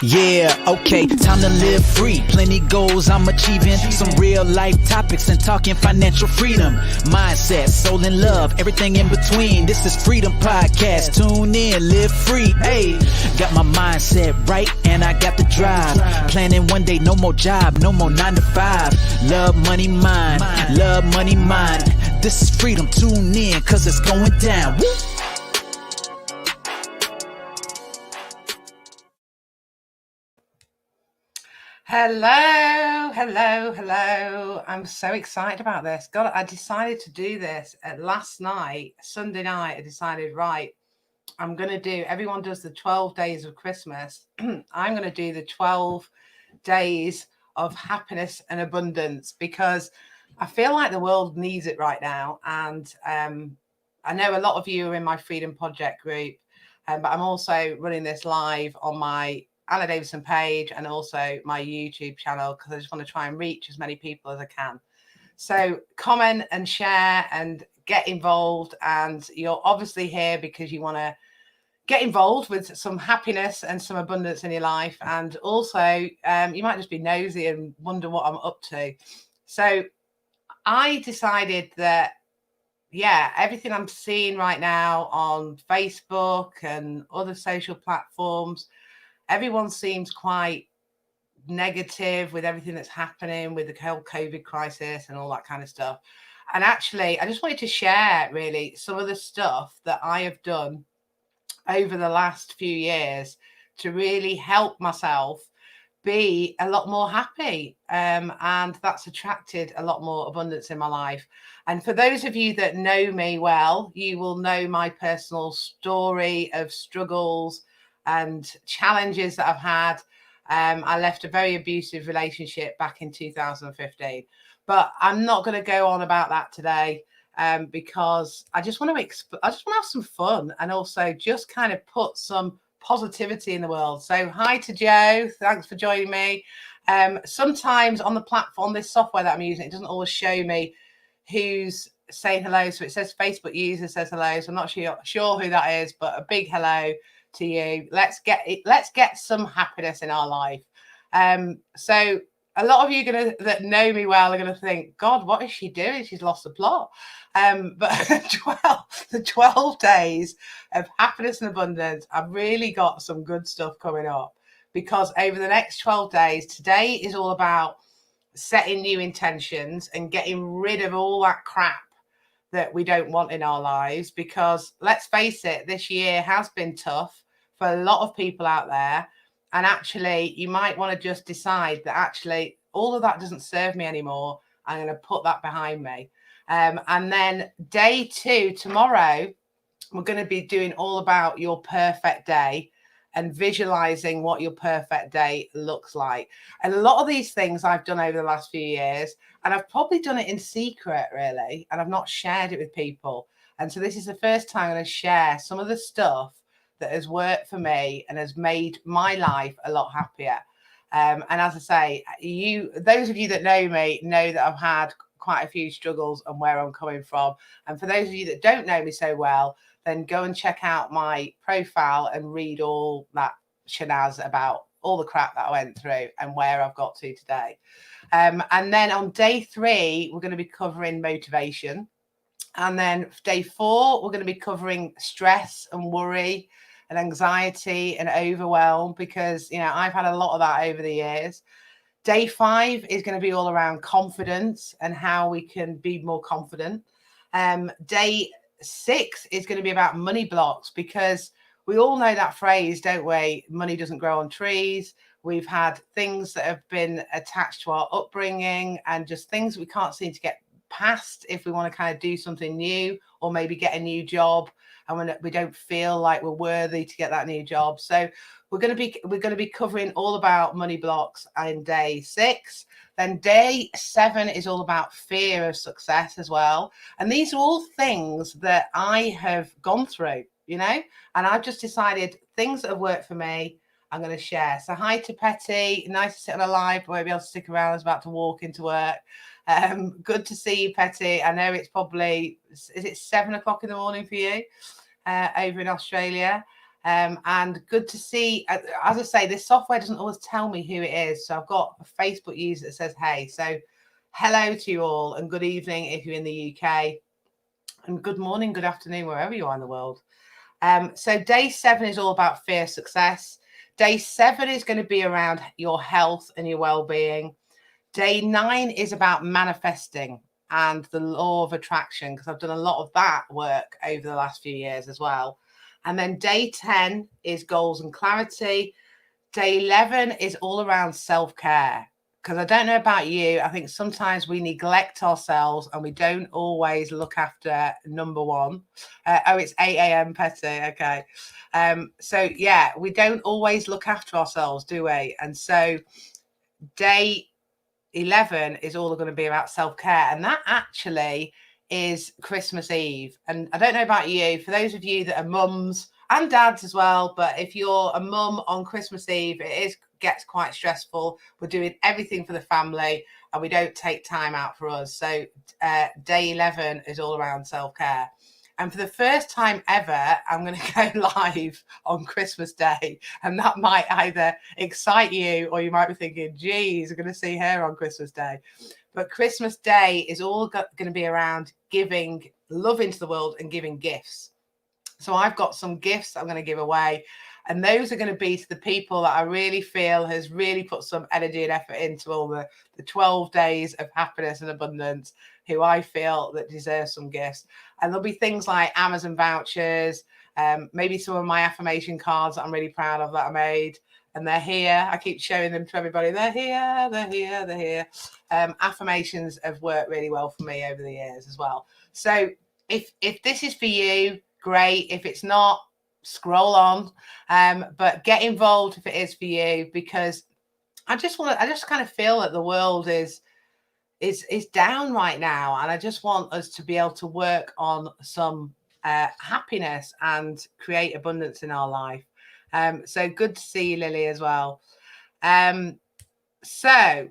Yeah, okay, time to live free. Plenty goals I'm achieving. Some real life topics and talking financial freedom. Mindset, soul and love, everything in between. This is Freedom Podcast. Tune in, live free. Hey, got my mindset right and I got the drive. Planning one day, no more job, no more 9 to 5. Love money, mind. Love money, mind. This is Freedom. Tune in, cause it's going down. Woo! Hello. I'm so excited about this. God, I decided to do this last night, Sunday night. I decided, right, I'm going to do, everyone does the 12 days of Christmas. I'm going to do the 12 days of happiness and abundance because I feel like the world needs it right now. And I know a lot of you are in my Freedom Project group, but I'm also running this live on my Anna Davison page and also my YouTube channel because I just want to try and reach as many people as I can. So comment and share and get involved. And you're obviously here because you want to get involved with some happiness and some abundance in your life. And also you might just be nosy and wonder what I'm up to. So I decided that, yeah, everything I'm seeing right now on Facebook and other social platforms, everyone seems quite negative with everything that's happening with the whole COVID crisis and all that kind of stuff. And actually, I just wanted to share really some of the stuff that I have done over the last few years to really help myself be a lot more happy. And that's attracted a lot more abundance in my life. And for those of you that know me well, you will know my personal story of struggles and challenges that I've had. I left a very abusive relationship back in 2015, but I'm not going to go on about that today because I just want to have some fun and also just kind of put some positivity in the world. So hi to Joe, thanks for joining me. Sometimes on the platform, this software that I'm using, it doesn't always show me who's saying hello. So it says Facebook user says hello. So I'm not sure who that is, but a big hello to you. Let's get some happiness in our life. So a lot of you that know me well are going to think, God, what is she doing? She's lost the plot. But the 12 days of happiness and abundance, I've really got some good stuff coming up because over the next 12 days, today is all about setting new intentions and getting rid of all that crap that we don't want in our lives. Because let's face it, this year has been tough for a lot of people out there. And actually, you might want to just decide that actually all of that doesn't serve me anymore. I'm going to put that behind me. And then day 2, tomorrow, we're going to be doing all about your perfect day and visualizing what your perfect day looks like. And a lot of these things I've done over the last few years, and I've probably done it in secret, really, and I've not shared it with people. And so this is the first time I'm going to share some of the stuff that has worked for me and has made my life a lot happier. And as I say, those of you that know me know that I've had quite a few struggles and where I'm coming from. And for those of you that don't know me so well, then go and check out my profile and read all that shenaz about all the crap that I went through and where I've got to today. And then on day 3, we're going to be covering motivation. And then day 4, we're going to be covering stress and worry and anxiety and overwhelm because, I've had a lot of that over the years. Day 5 is going to be all around confidence and how we can be more confident. Day 6 is going to be about money blocks because we all know that phrase, don't we? Money doesn't grow on trees. We've had things that have been attached to our upbringing and just things we can't seem to get past if we want to kind of do something new or maybe get a new job and when we don't feel like we're worthy to get that new job. So we're going to be covering all about money blocks in day 6. Then day 7 is all about fear of success as well. And these are all things that I have gone through, and I've just decided things that have worked for me, I'm going to share. So hi to Petty. Nice to sit on a live. I won't be able to stick around. I was about to walk into work. Good to see you, Petty. I know it's probably, is it 7 o'clock in the morning for you over in Australia? And good to see, as I say, this software doesn't always tell me who it is. So I've got a Facebook user that says, hey, so hello to you all and good evening if you're in the UK, and good morning, good afternoon, wherever you are in the world. So day 7 is all about fear success. Day 7 is going to be around your health and your well-being. Day 9 is about manifesting and the law of attraction, because I've done a lot of that work over the last few years as well. And then day 10 is goals and clarity. Day 11 is all around self-care, because I don't know about you, I think sometimes we neglect ourselves and we don't always look after number one. Oh, it's 8 a.m. Petty. Okay. So yeah, we don't always look after ourselves, do we? And so day 11 is all going to be about self-care, and that actually is Christmas Eve. And I don't know about you, for those of you that are mums and dads as well, but if you're a mum on Christmas Eve, gets quite stressful. We're doing everything for the family and we don't take time out for us. So day 11 is all around self-care. And for the first time ever, I'm going to go live on Christmas Day. And that might either excite you or you might be thinking, geez, I'm going to see her on Christmas Day. But Christmas Day is all going to be around giving love into the world and giving gifts. So I've got some gifts I'm going to give away. And those are going to be to the people that I really feel has really put some energy and effort into all the 12 days of happiness and abundance, who I feel that deserve some gifts. And there'll be things like Amazon vouchers, maybe some of my affirmation cards that I'm really proud of that I made. And they're here. I keep showing them to everybody. They're here, they're here, they're here. Affirmations have worked really well for me over the years as well. So if this is for you, great. If it's not, scroll on. But get involved if it is for you, because I just kind of feel that the world is down right now, and I just want us to be able to work on some happiness and create abundance in our life. So good to see you, Lily, as well. So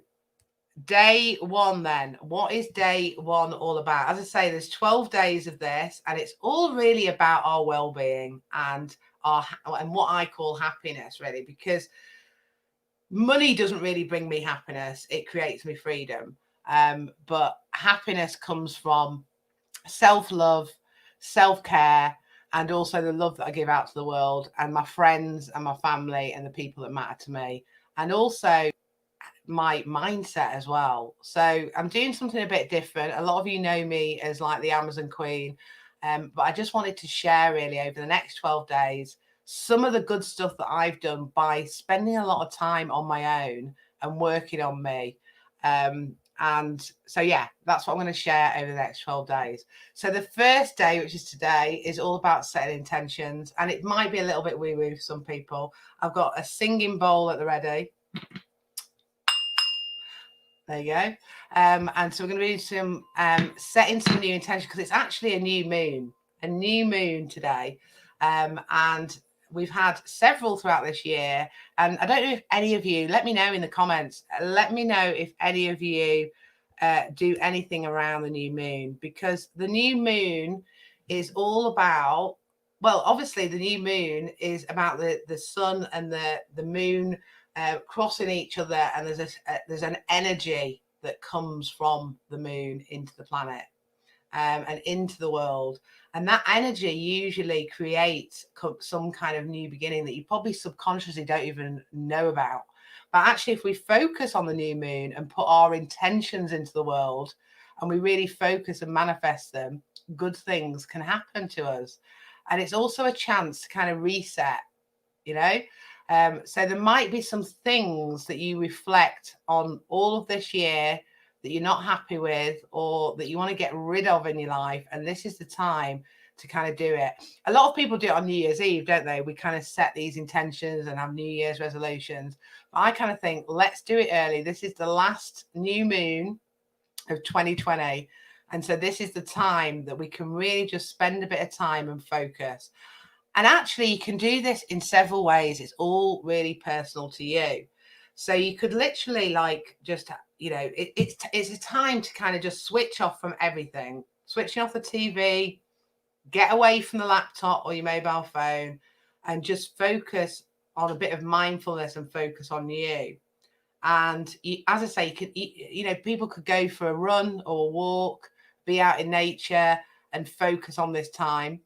day 1 then, what is day 1 all about? As I say, there's 12 days of this, and it's all really about our well-being and what I call happiness, really, because money doesn't really bring me happiness. It creates me freedom. But happiness comes from self-love, self-care, and also the love that I give out to the world and my friends and my family and the people that matter to me, and also my mindset as well. So I'm doing something a bit different. A lot of you know me as like the Amazon Queen, but I just wanted to share really over the next 12 days some of the good stuff that I've done by spending a lot of time on my own and working on me. And so, yeah, that's what I'm going to share over the next 12 days. So the first day, which is today, is all about setting intentions. And it might be a little bit woo-woo for some people. I've got a singing bowl at the ready. There you go. And so we're going to do some setting some new intentions, because it's actually a new moon today. And we've had several throughout this year. And I don't know if any of you, let me know in the comments, let me know if any of you do anything around the new moon, because the new moon is all about, well, obviously the new moon is about the sun and the moon crossing each other, and there's an energy that comes from the moon into the planet and into the world, and that energy usually creates some kind of new beginning that you probably subconsciously don't even know about. But actually, if we focus on the new moon and put our intentions into the world, and we really focus and manifest them, good things can happen to us. And it's also a chance to kind of reset, you know. So there might be some things that you reflect on all of this year that you're not happy with, or that you want to get rid of in your life. And this is the time to kind of do it. A lot of people do it on New Year's Eve, don't they? We kind of set these intentions and have New Year's resolutions. But I kind of think, let's do it early. This is the last new moon of 2020. And so this is the time that we can really just spend a bit of time and focus. And actually, you can do this in several ways. It's all really personal to you. So you could literally like just, you know, it's a time to kind of just switch off from everything, switching off the TV, get away from the laptop or your mobile phone, and just focus on a bit of mindfulness and focus on you. And you, as I say, you could, you know, people could go for a run or a walk, be out in nature and focus on this time.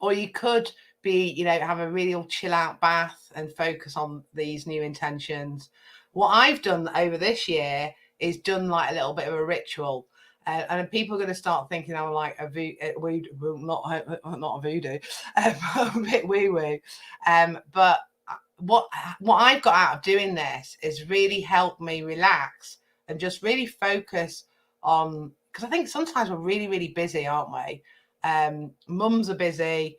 Or you could be, you know, have a real chill out bath and focus on these new intentions. What I've done over this year is done like a little bit of a ritual. And people are going to start thinking I'm like a voodoo, not a voodoo, a bit woo woo. But what I've got out of doing this is really helped me relax and just really focus on, because I think sometimes we're really, really busy, aren't we? Mums are busy.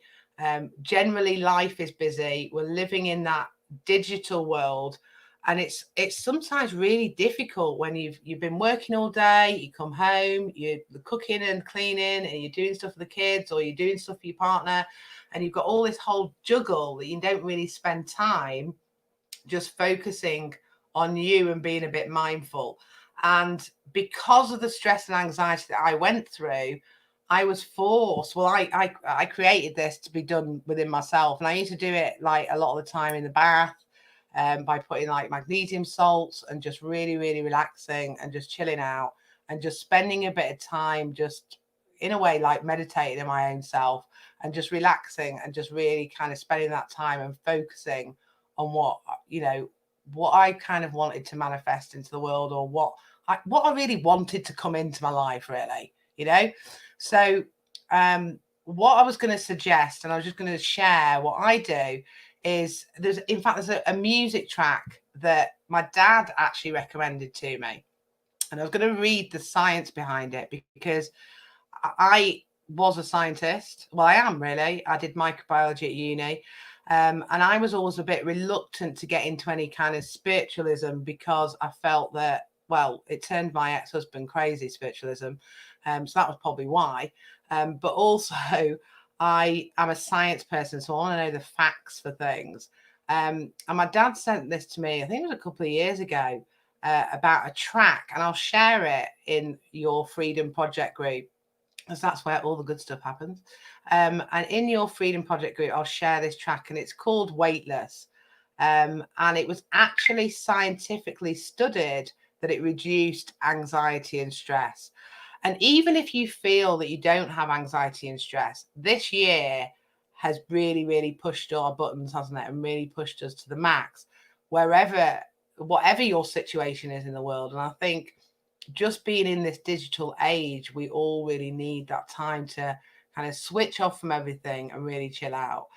Generally, life is busy. We're living in that digital world, and it's sometimes really difficult when you've been working all day. You come home, you're cooking and cleaning, and you're doing stuff for the kids, or you're doing stuff for your partner, and you've got all this whole juggle that you don't really spend time just focusing on you and being a bit mindful. And because of the stress and anxiety that I went through, I was forced. Well, I created this to be done within myself, and I used to do it like a lot of the time in the bath, by putting like magnesium salts and just really, really relaxing and just chilling out and just spending a bit of time just in a way like meditating in my own self and just relaxing and just really kind of spending that time and focusing on what, you know, what I kind of wanted to manifest into the world, or what I really wanted to come into my life, really, you know. So what I was going to suggest, and I was just going to share what I do, is there's a music track that my dad actually recommended to me, and I was going to read the science behind it, because I was a scientist. Well, I am, really. I did microbiology at uni. And I was always a bit reluctant to get into any kind of spiritualism, because I felt that, well, it turned my ex-husband crazy, spiritualism. So that was probably why. But also, I am a science person, so I want to know the facts for things. And my dad sent this to me, I think it was a couple of years ago, about a track, and I'll share it in your Freedom Project group, because that's where all the good stuff happens. And in your Freedom Project group, I'll share this track, and it's called Weightless. And it was actually scientifically studied that it reduced anxiety and stress. And even if you feel that you don't have anxiety and stress, this year has really, really pushed our buttons, hasn't it? And really pushed us to the max, whatever your situation is in the world. And I think just being in this digital age, we all really need that time to kind of switch off from everything and really chill out.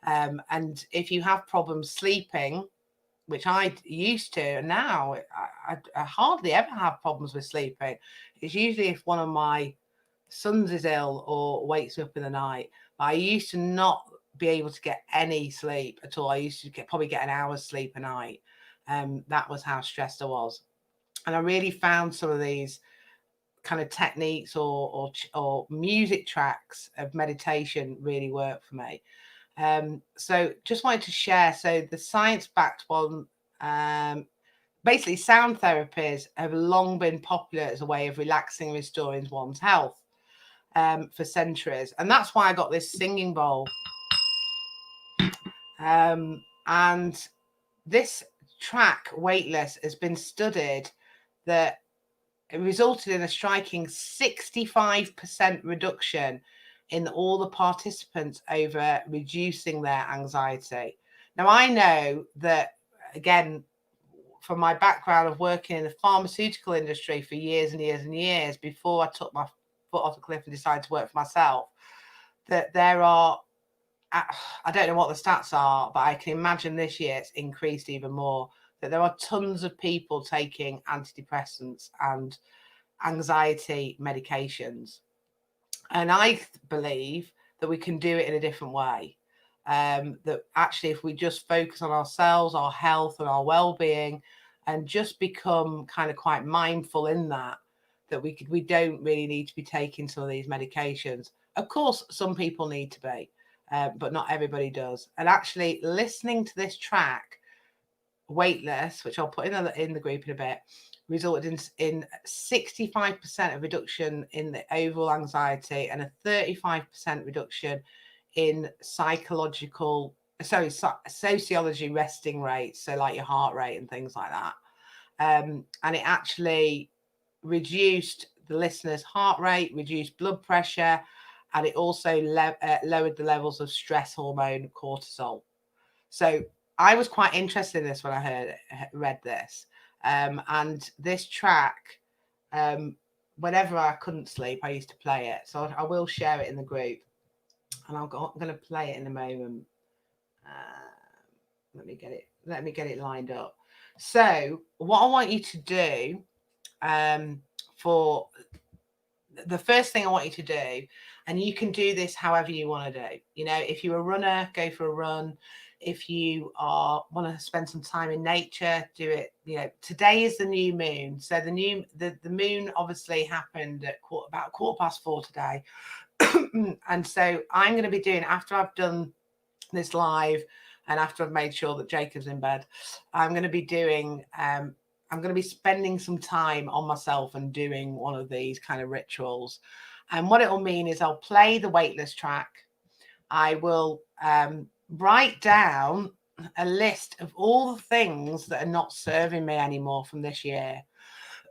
And if you have problems sleeping, which I used to, and now I hardly ever have problems with sleeping. It's usually if one of my sons is ill or wakes me up in the night. But I used to not be able to get any sleep at all. I used to probably get an hour's sleep a night. That was how stressed I was. And I really found some of these kind of techniques or music tracks of meditation really work for me. So just wanted to share. So the science-backed one, basically sound therapies have long been popular as a way of relaxing and restoring one's health for centuries. And that's why I got this singing bowl. And this track, Weightless, has been studied that it resulted in a striking 65% reduction in all the participants over reducing their anxiety. Now, I know that, again, from my background of working in the pharmaceutical industry for years and years and years before I took my foot off the cliff and decided to work for myself, that there are, I don't know what the stats are, but I can imagine this year it's increased even more, that there are tons of people taking antidepressants and anxiety medications. And I believe that we can do it in a different way. That actually, if we just focus on ourselves, our health and our well-being, and just become kind of quite mindful in that we don't really need to be taking some of these medications. Of course, some people need to be, but not everybody does. And actually, listening to this track, Weightless, which I'll put in the group in a bit, resulted in 65% of reduction in the overall anxiety and a 35% reduction in sociology resting rates, so like your heart rate and things like that. And it actually reduced the listener's heart rate, reduced blood pressure, and it also lowered the levels of stress hormone cortisol. So I was quite interested in this when I read this. And this track, whenever I couldn't sleep, I used to play it. So I will share it in the group, and I'm going to play it in a moment. Let me get it lined up. So what I want you to do, for the first thing I want you to do, and you can do this however you want to do. You know, if you're a runner, go for a run. If you want to spend some time in nature, do it. You know, today is the new moon. So the moon obviously happened at about 4:15 today. And so I'm going to be doing, after I've done this live and after I've made sure that Jacob's in bed, I'm going to be doing, I'm going to be spending some time on myself and doing one of these kind of rituals. And what it will mean is I'll play the weightless track. I will write down a list of all the things that are not serving me anymore from this year.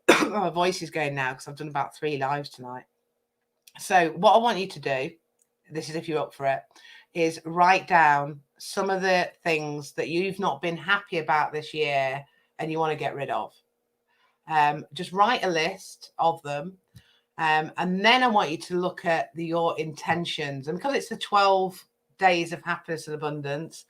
My voice is going now because I've done about 3 lives tonight. So what I want you to do, this is if you're up for it, is write down some of the things that you've not been happy about this year and you want to get rid of. Just write a list of them. And then I want you to look at your intentions. And because it's the 12 days of happiness and abundance,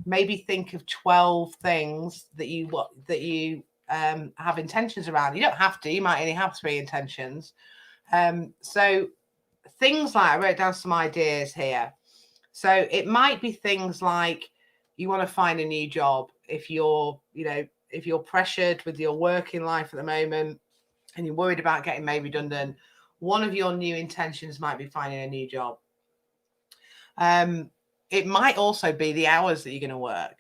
maybe think of 12 things that you have intentions around. You don't have to. You might only have 3 intentions. So things like, I wrote down some ideas here. So it might be things like you want to find a new job. If you're pressured with your working life at the moment and you're worried about getting made redundant, one of your new intentions might be finding a new job. It might also be the hours that you're going to work.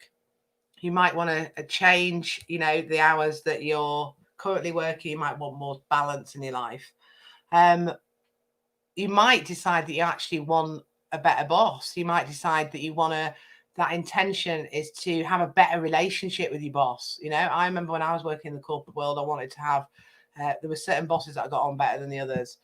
You might want to change, the hours that you're currently working. You might want more balance in your life. You might decide that you actually want a better boss. You might decide that that intention is to have a better relationship with your boss. I remember when I was working in the corporate world, I wanted to have, there were certain bosses that I got on better than the others.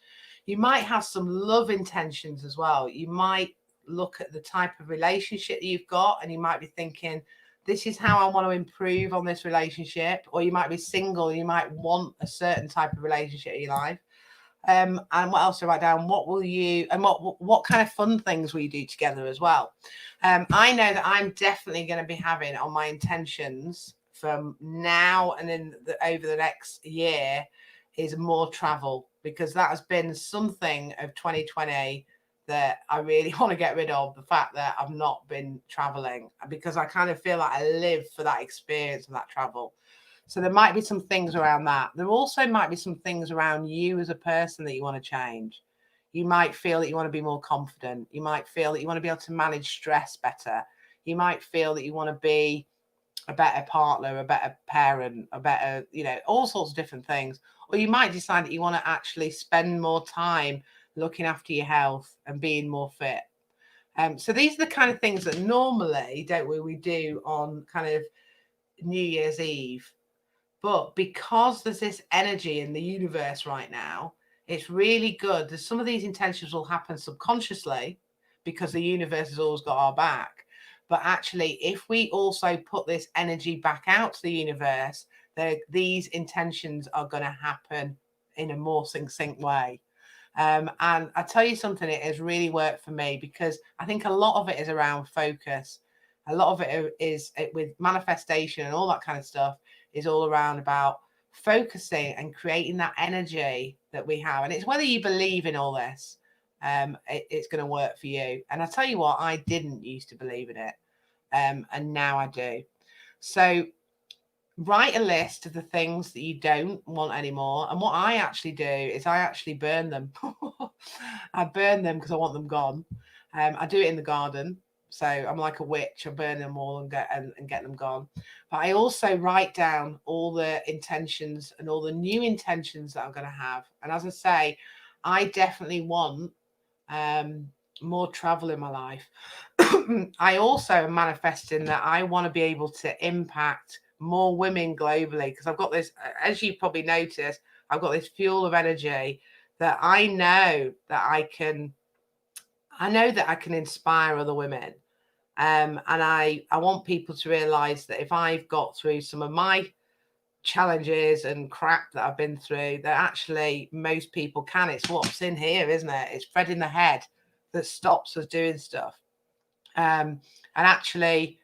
You might have some love intentions as well. You might look at the type of relationship that you've got and you might be thinking, this is how I want to improve on this relationship. Or you might be single. You might want a certain type of relationship in your life. And what else to write down? What will you, and what kind of fun things will you do together as well? I know that I'm definitely going to be having on my intentions from now and then over the next year is more travel, because that has been something of 2020 that I really want to get rid of, the fact that I've not been traveling, because I kind of feel like I live for that experience of that travel. So there might be some things around that. There also might be some things around you as a person that you want to change. You might feel that you want to be more confident. You might feel that you want to be able to manage stress better. You might feel that you want to be a better partner, a better parent, a better, all sorts of different things. Or you might decide that you want to actually spend more time looking after your health and being more fit. So these are the kind of things that normally, we do on kind of New Year's Eve. But because there's this energy in the universe right now, it's really good. There's some of these intentions will happen subconsciously because the universe has always got our back. But actually, if we also put this energy back out to the universe, these intentions are going to happen in a more succinct way. And I tell you something, it has really worked for me, because I think a lot of it is around focus. A lot of it is with manifestation and all that kind of stuff is all around about focusing and creating that energy that we have. And it's whether you believe in all this, it's going to work for you. And I tell you what, I didn't used to believe in it. And now I do. So write a list of the things that you don't want anymore. And what I actually do is I actually burn them. I burn them because I want them gone. I do it in the garden. So I'm like a witch. I burn them all and get them gone. But I also write down all the intentions and all the new intentions that I'm going to have. And as I say, I definitely want more travel in my life. I also am manifesting that I want to be able to impact more women globally, because I've got this, as you probably noticed, I've got this fuel of energy that I know that I can inspire other women. And I want people to realize that if I've got through some of my challenges and crap that I've been through, that actually most people can. It's what's in here, isn't it? It's Fred in the head that stops us doing stuff. And actually,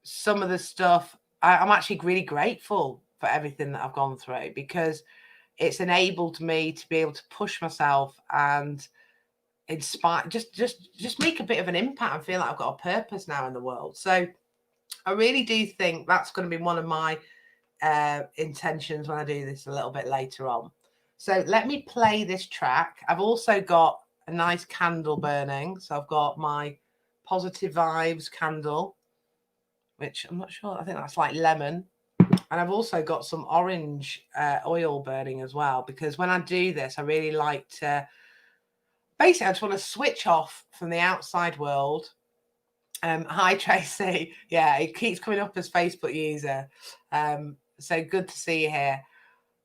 some of the stuff, I'm actually really grateful for everything that I've gone through, because it's enabled me to be able to push myself and inspire, just make a bit of an impact and feel like I've got a purpose now in the world. So I really do think that's going to be one of my intentions when I do this a little bit later on. So let me play this track. I've also got a nice candle burning. So I've got my positive vibes candle, which I'm not sure, I think that's like lemon. And I've also got some orange oil burning as well, because when I do this, I really like to, basically, I just want to switch off from the outside world. Hi, Tracy. Yeah, it keeps coming up as Facebook user. So good to see you here.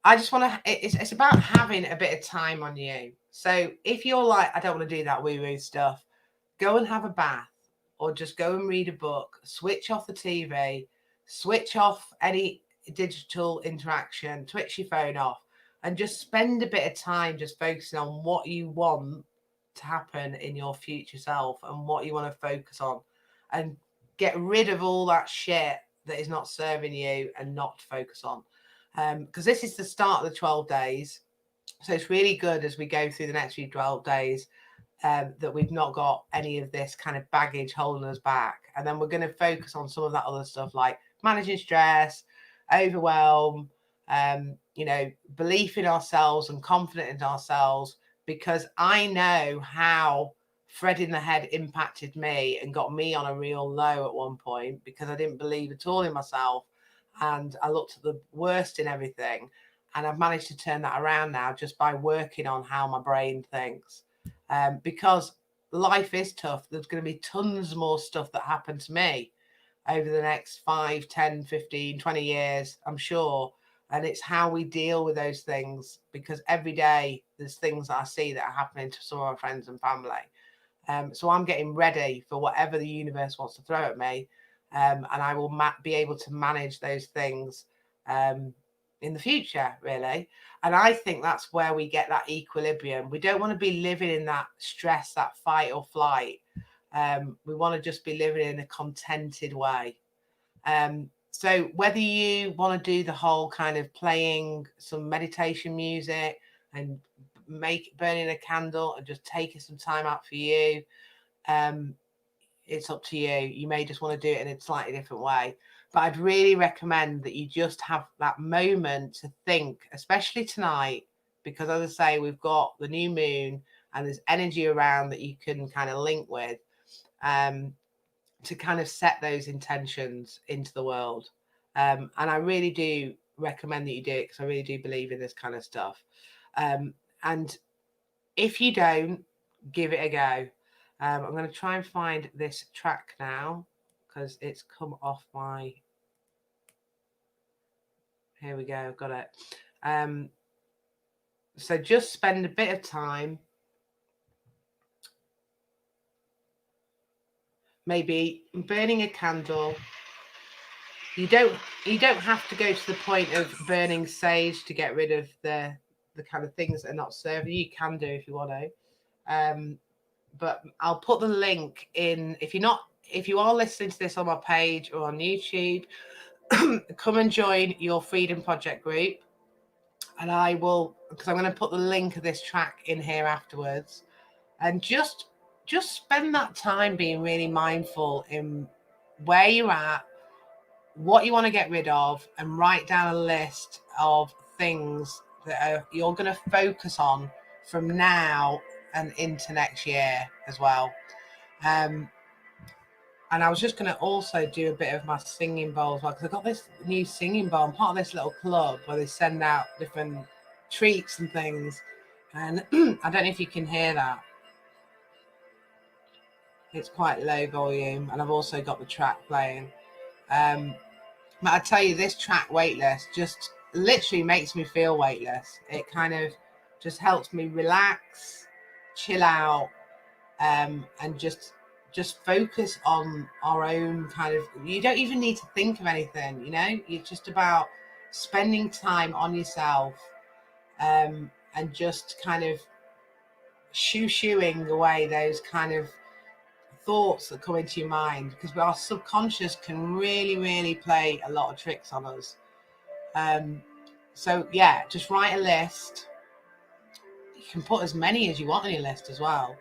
I just want to, it's about having a bit of time on you. So if you're like, I don't want to do that woo-woo stuff, go and have a bath, or just go and read a book, switch off the TV, switch off any digital interaction, switch your phone off, and just spend a bit of time just focusing on what you want to happen in your future self and what you want to focus on, and get rid of all that shit that is not serving you and not focus on. Because this is the start of the 12 days. So it's really good as we go through the next few 12 days that we've not got any of this kind of baggage holding us back. And then we're going to focus on some of that other stuff like managing stress, overwhelm, belief in ourselves and confident in ourselves, because I know how Fred in the head impacted me and got me on a real low at one point, because I didn't believe at all in myself. And I looked at the worst in everything. And I've managed to turn that around now just by working on how my brain thinks. Because life is tough. There's going to be tons more stuff that happened to me over the next 5, 10, 15, 20 years, I'm sure. And it's how we deal with those things, because every day there's things that I see that are happening to some of my friends and family. So I'm getting ready for whatever the universe wants to throw at me. And I will be able to manage those things in the future, really. And I think that's where we get that equilibrium. We don't want to be living in that stress, that fight or flight. We want to just be living in a contented way. So whether you want to do the whole kind of playing some meditation music and burning a candle and just taking some time out for you, it's up to you. You may just want to do it in a slightly different way. But I'd really recommend that you just have that moment to think, especially tonight, because as I say, we've got the new moon and there's energy around that you can kind of link with, to kind of set those intentions into the world. And I really do recommend that you do it, because I really do believe in this kind of stuff. And if you don't, give it a go. I'm going to try and find this track now, because it's come off my... Here we go, I've got it. So just spend a bit of time, maybe burning a candle. You don't have to go to the point of burning sage to get rid of the kind of things that are not serving you. You can do if you want to. But I'll put the link in. If you are listening to this on my page or on YouTube, come and join your Freedom Project group. And I will, because I'm going to put the link of this track in here afterwards. And just spend that time being really mindful in where you're at, what you want to get rid of, and write down a list of things that you're going to focus on from now and into next year as well. And I was just going to also do a bit of my singing bowl as well, because I've got this new singing bowl. I'm part of this little club where they send out different treats and things. And I don't know if you can hear that. It's quite low volume, and I've also got the track playing. But I tell you, this track, Weightless, just literally makes me feel weightless. It kind of just helps me relax, chill out, and just focus on our own kind of, you don't even need to think of anything, you know, it's just about spending time on yourself, and just kind of shooing away those kind of thoughts that come into your mind, because our subconscious can really play a lot of tricks on us. So yeah, just write a list. You can put as many as you want on your list as well.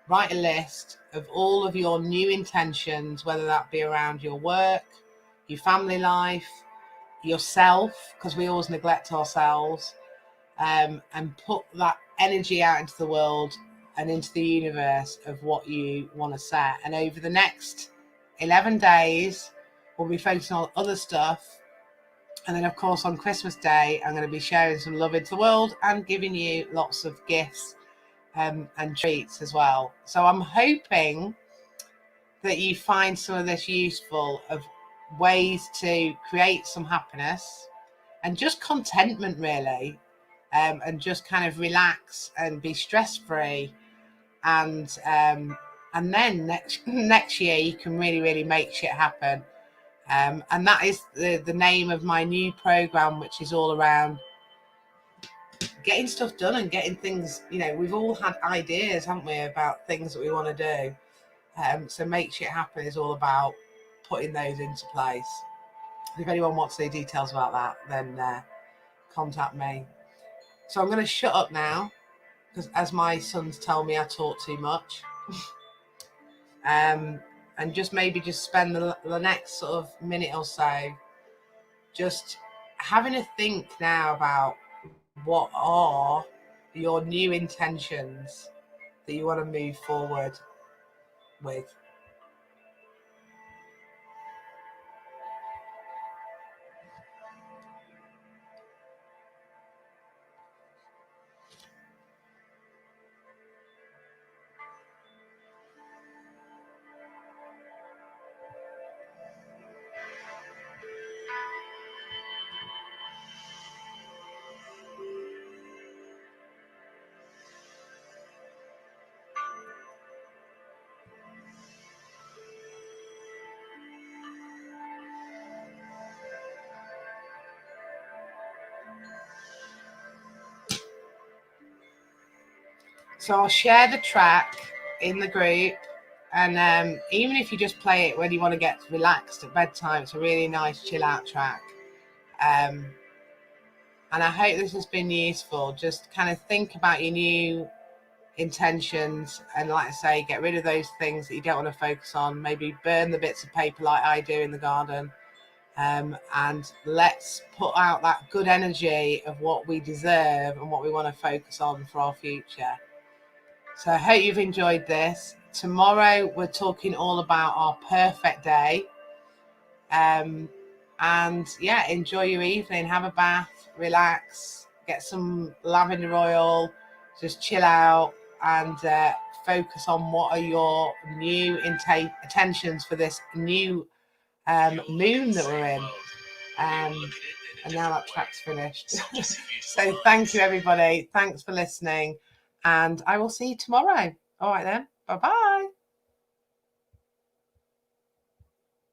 Write a list of all of your new intentions, whether that be around your work, your family life, yourself, because we always neglect ourselves, and put that energy out into the world and into the universe of what you want to set. And over the next 11 days, we'll be focusing on other stuff. And then, of course, on Christmas Day, I'm going to be sharing some love into the world and giving you lots of gifts and treats as well. So I'm hoping that you find some of this useful, of ways to create some happiness and just contentment, really, and just kind of relax and be stress-free. And then next year you can really make shit happen. And that is the name of my new program, which is all around getting stuff done and getting things, you know, we've all had ideas, haven't we, about things that we want to do. So Make Shit Happen is all about putting those into place. If anyone wants any details about that, then contact me. So I'm going to shut up now, because as my sons tell me, I talk too much. And just spend the next sort of minute or so just having a think now about what are your new intentions that you want to move forward with. So I'll share the track in the group, and even if you just play it when you want to get relaxed at bedtime, it's a really nice chill out track. And I hope this has been useful. Just kind of think about your new intentions, and like I say, get rid of those things that you don't want to focus on. Maybe burn the bits of paper like I do in the garden, and let's put out that good energy of what we deserve and what we want to focus on for our future. So I hope you've enjoyed this. Tomorrow we're talking all about our perfect day. And yeah, enjoy your evening. Have a bath, relax, get some lavender oil, just chill out, and focus on what are your new intentions for this new moon that we're in. And now that track's finished. So thank you, everybody. Thanks for listening. And I will see you tomorrow. All right then. Bye-bye.